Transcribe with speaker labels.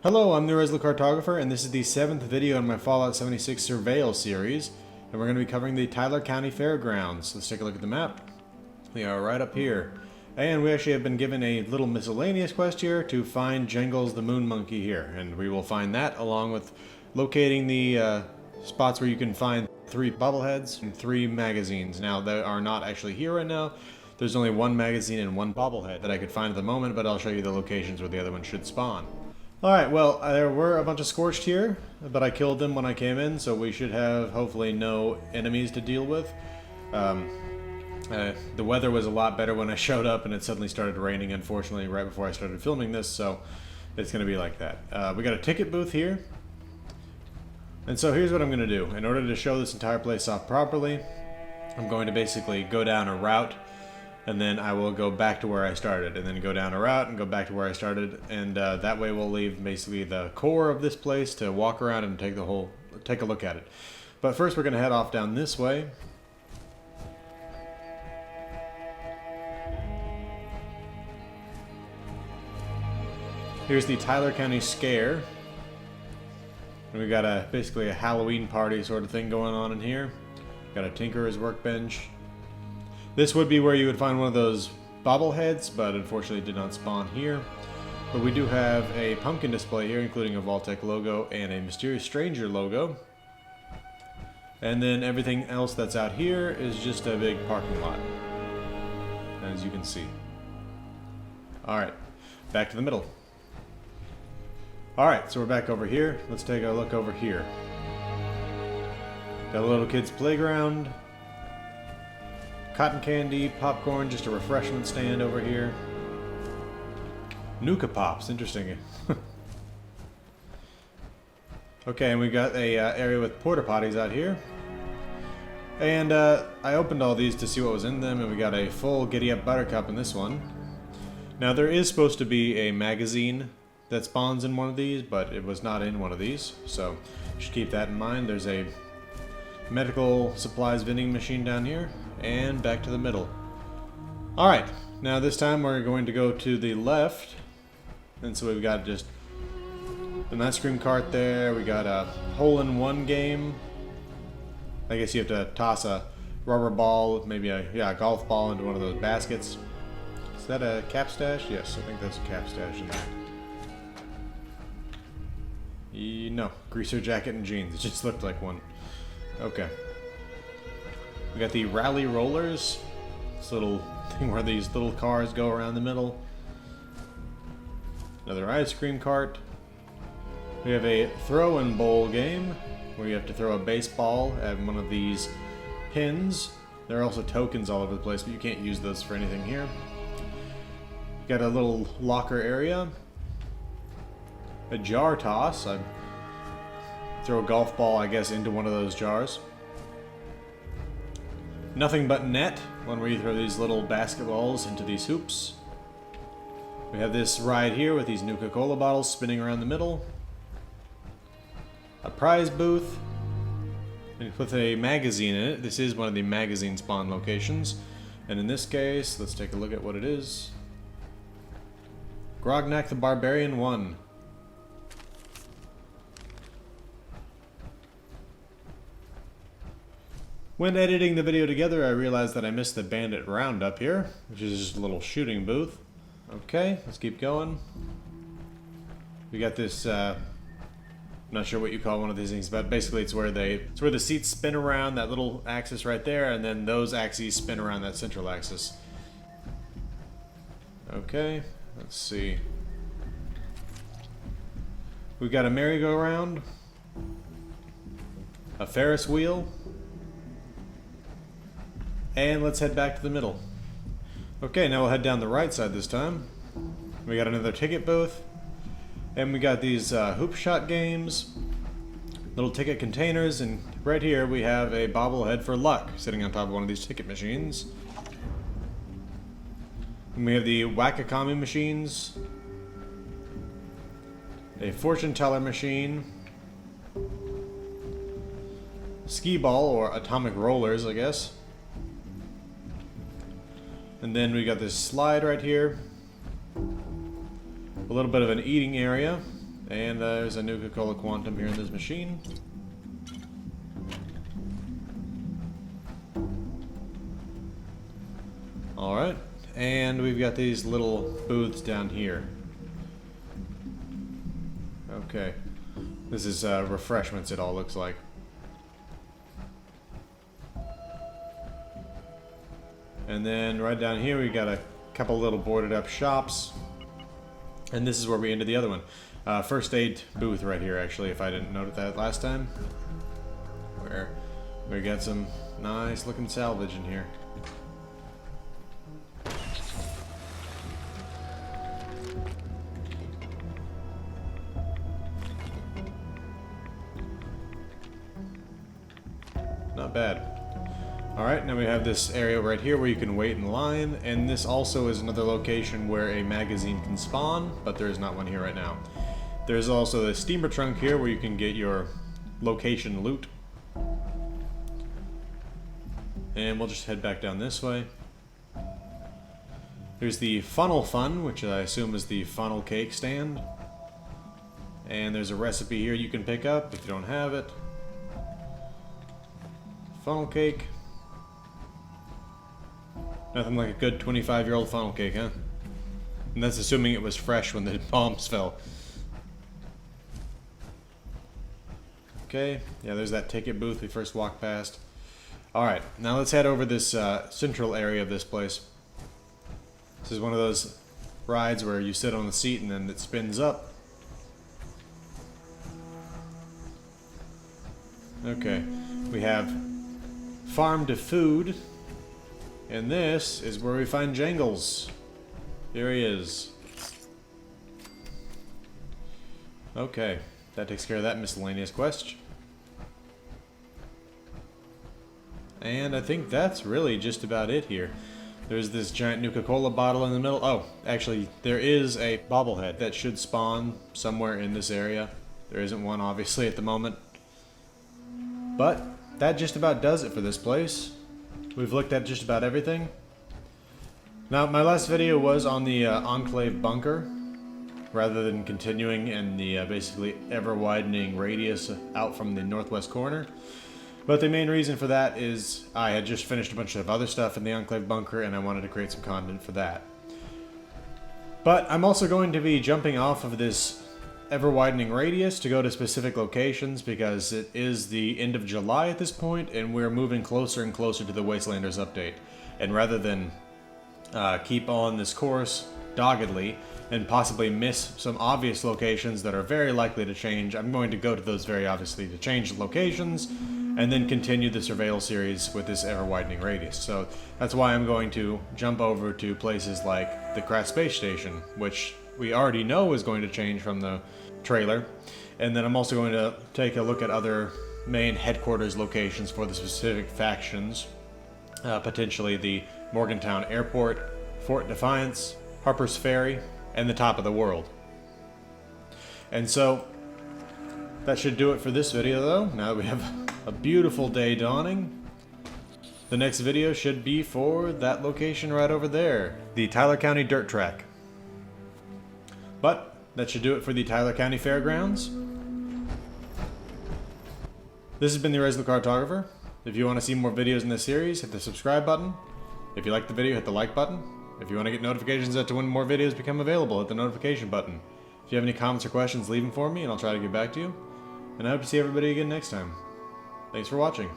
Speaker 1: Hello, I'm the Cartographer, and this is the 7th video in my Fallout 76 Surveyal Series, and we're going to be covering the Tyler County Fairgrounds. Let's take a look at the map. We are right up here. And we actually have been given a little miscellaneous quest here to find Jangles the Moon Monkey here, and we will find that along with locating the spots where you can find 3 bobbleheads and 3 magazines. Now, they are not actually here right now. There's only 1 magazine and 1 bobblehead that I could find at the moment, but I'll show you the locations where the other one should spawn. Alright, well, there were a bunch of Scorched here, but I killed them when I came in, so we should have, hopefully, no enemies to deal with. The weather was a lot better when I showed up, and it suddenly started raining, unfortunately, right before I started filming this, so it's going to be like that. We got a ticket booth here, and so here's what I'm going to do. In order to show this entire place off properly, I'm going to basically go down a route, and then I will go back to where I started, and then go down a route and go back to where I started, and that way we'll leave basically the core of this place to walk around and take a look at it. But first we're going to head off down this way. Here's the Tyler County Scare. And we got basically a Halloween party sort of thing going on in here. Got a Tinkerer's workbench. This would be where you would find one of those bobbleheads, but unfortunately did not spawn here. But we do have a pumpkin display here, including a Vault-Tec logo and a Mysterious Stranger logo. And then everything else that's out here is just a big parking lot, as you can see. Alright, back to the middle. Alright, so we're back over here. Let's take a look over here. Got a little kid's playground. Cotton candy, popcorn, just a refreshment stand over here. Nuka Pops, interesting. Okay, and we got a area with porta potties out here. And I opened all these to see what was in them, and we got a full Giddy Up Buttercup in this one. Now there is supposed to be a magazine that spawns in one of these, but it was not in one of these, so you should keep that in mind. There's a medical supplies vending machine down here, and back to the middle. Alright, now this time we're going to go to the left, and so we've got just an ice cream cart there. We got a hole-in-one game. I guess you have to toss a rubber ball, maybe a golf ball into one of those baskets. Is that a cap stash? Yes, I think that's a cap stash in there. No, greaser jacket and jeans. It just looked like one. Okay. We got the rally rollers. This little thing where these little cars go around the middle. Another ice cream cart. We have a throw and bowl game where you have to throw a baseball at one of these pins. There are also tokens all over the place, but you can't use those for anything here. Got a little locker area. A jar toss. I throw a golf ball, I guess, into one of those jars. Nothing but net, one where you throw these little basketballs into these hoops. We have this ride here with these Nuka-Cola bottles spinning around the middle. A prize booth with a magazine in it. This is one of the magazine spawn locations. And in this case, let's take a look at what it is. Grognak the Barbarian 1. When editing the video together, I realized that I missed the Bandit Roundup here, which is just a little shooting booth. Okay, let's keep going. We got this, I'm not sure what you call one of these things, but basically it's where the seats spin around that little axis right there, and then those axes spin around that central axis. Okay, let's see. We've got a merry-go-round, a Ferris wheel, and let's head back to the middle. Okay, now we'll head down the right side this time. We got another ticket booth. And we got these hoop shot games, little ticket containers, and right here we have a bobblehead for luck sitting on top of one of these ticket machines. And we have the Whack-A-Commie machines, a fortune teller machine, skee ball or atomic rollers, I guess. And then we got this slide right here, a little bit of an eating area, And there's a Nuka-Cola Quantum here in this machine. Alright, and we've got these little booths down here. Okay, this is refreshments, it all looks like. And then right down here we got a couple little boarded up shops. And this is where we ended the other one. First aid booth right here, actually, if I didn't note that last time. Where we got some nice looking salvage in here. Not bad. Alright, now we have this area right here where you can wait in line, and this also is another location where a magazine can spawn, but there is not one here right now. There's also the steamer trunk here where you can get your location loot. And we'll just head back down this way. There's the funnel fun, which I assume is the funnel cake stand. And there's a recipe here you can pick up if you don't have it. Funnel cake. Nothing like a good 25-year-old funnel cake, huh? And that's assuming it was fresh when the bombs fell. Okay, yeah, there's that ticket booth we first walked past. Alright, now let's head over this central area of this place. This is one of those rides where you sit on the seat and then it spins up. Okay, we have farm to food. And this is where we find Jangles. Here he is. Okay, that takes care of that miscellaneous quest. And I think that's really just about it here. There's this giant Nuka-Cola bottle in the middle. Oh, actually, there is a bobblehead that should spawn somewhere in this area. There isn't one, obviously, at the moment. But that just about does it for this place. We've looked at just about everything. Now, my last video was on the Enclave bunker, rather than continuing in the basically ever-widening radius out from the northwest corner. But the main reason for that is I had just finished a bunch of other stuff in the Enclave bunker, and I wanted to create some content for that. But I'm also going to be jumping off of this ever-widening radius to go to specific locations because it is the end of July at this point and we're moving closer and closer to the Wastelanders update. And rather than keep on this course doggedly and possibly miss some obvious locations that are very likely to change, I'm going to go to those very obviously to change the locations and then continue the Surveyal Series with this ever-widening radius. So that's why I'm going to jump over to places like the Craft Space Station, which we already know is going to change from the trailer. And then I'm also going to take a look at other main headquarters locations for the specific factions. Potentially the Morgantown Airport, Fort Defiance, Harper's Ferry, and the Top of the World. And so that should do it for this video though. Now that we have a beautiful day dawning, the next video should be for that location right over there, the Tyler County Dirt Track. But that should do it for the Tyler County Fairgrounds. This has been the Original Cartographer. If you want to see more videos in this series, hit the subscribe button. If you liked the video, hit the like button. If you want to get notifications as to when more videos become available, hit the notification button. If you have any comments or questions, leave them for me and I'll try to get back to you. And I hope to see everybody again next time. Thanks for watching.